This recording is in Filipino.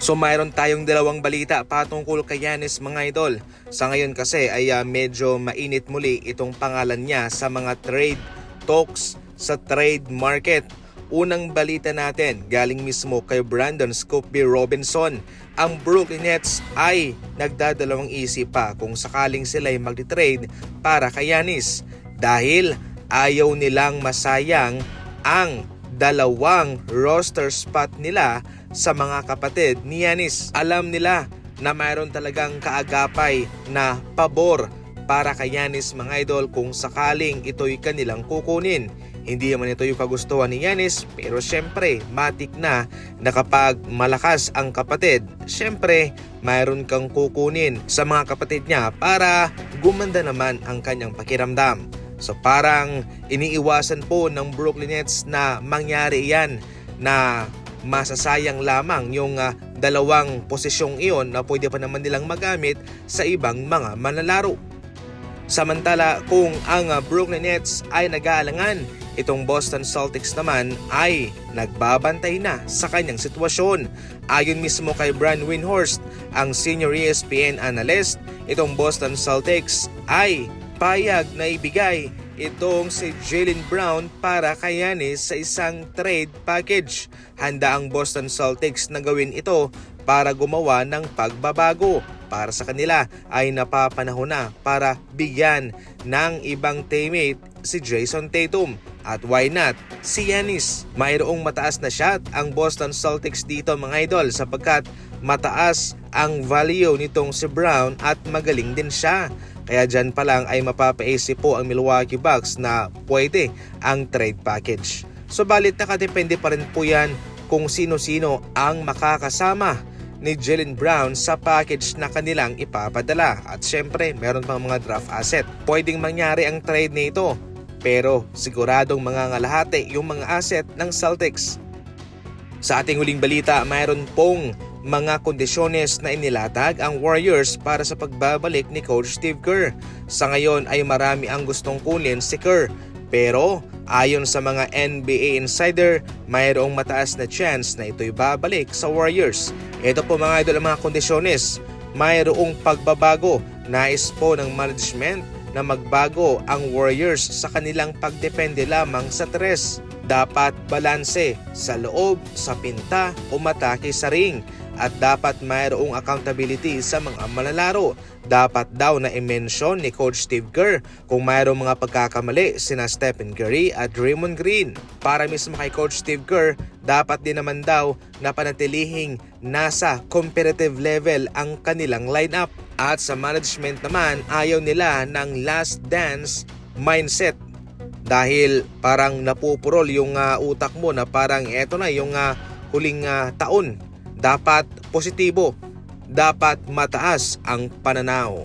So mayroon tayong dalawang balita patungkol kay Giannis mga idol. Sa ngayon kasi ay medyo mainit muli itong pangalan niya sa mga trade talks sa trade market. Unang balita natin galing mismo kay Brandon Scoop B. Robinson. Ang Brooklyn Nets ay nagdadalawang isip pa kung sakaling sila ay mag-trade para kay Giannis dahil ayaw nilang masayang ang dalawang roster spot nila sa mga kapatid ni Giannis. Alam nila na mayroon talagang kaagapay na pabor para kay Giannis mga idol kung sakaling ito'y kanilang kukunin. Hindi naman ito yung kagustuhan ni Giannis, pero syempre matik na kapag malakas ang kapatid, syempre mayroon kang kukunin sa mga kapatid niya para gumanda naman ang kanyang pakiramdam. So parang iniiwasan po ng Brooklyn Nets na mangyari yan, na masasayang lamang yung dalawang posisyong iyon na pwede pa naman nilang magamit sa ibang mga manlalaro. Samantala kung ang Brooklyn Nets ay nag-aalangan, itong Boston Celtics naman ay nagbabantay na sa kanyang sitwasyon. Ayon mismo kay Brian Windhorst, ang senior ESPN analyst, itong Boston Celtics ay payag na ibigay itong si Jaylen Brown para kay Giannis sa isang trade package. Handa ang Boston Celtics na gawin ito para gumawa ng pagbabago. Para sa kanila ay napapanahon na para bigyan ng ibang teammate si Jason Tatum. At why not si Giannis? Mayroong mataas na shot ang Boston Celtics dito mga idol, sapagkat mataas ang value nitong si Brown at magaling din siya. Kaya dyan pa lang ay mapapaisip po ang Milwaukee Bucks na pwede ang trade package. Subalit nakadepende pa rin po yan kung sino-sino ang makakasama ni Jaylen Brown sa package na kanilang ipapadala. At syempre meron pang mga draft asset. Pwedeng mangyari ang trade na ito, pero siguradong mangangalahati yung mga asset ng Celtics. Sa ating huling balita, mayroon pong mga kondisyones na inilatag ang Warriors para sa pagbabalik ni Coach Steve Kerr. Sa ngayon ay marami ang gustong kunin si Kerr, pero ayon sa mga NBA insider, mayroong mataas na chance na ito'y babalik sa Warriors. Ito po mga idol ang mga kondisyones. Mayroong pagbabago. Nais po ng management na magbago ang Warriors sa kanilang pagdepende lamang sa tres. Dapat balanse sa loob, sa pinta, umatake sa ring. At dapat mayroong accountability sa mga manlalaro. Dapat daw na i-mention ni Coach Steve Kerr kung mayroong mga pagkakamali sina Stephen Curry at Draymond Green. Para mismo kay Coach Steve Kerr, dapat din naman daw na panatilihing nasa competitive level ang kanilang lineup. At sa management naman, ayaw nila ng last dance mindset. Dahil parang napupurol yung utak mo na parang eto na yung huling taon. Dapat positibo, dapat mataas ang pananaw.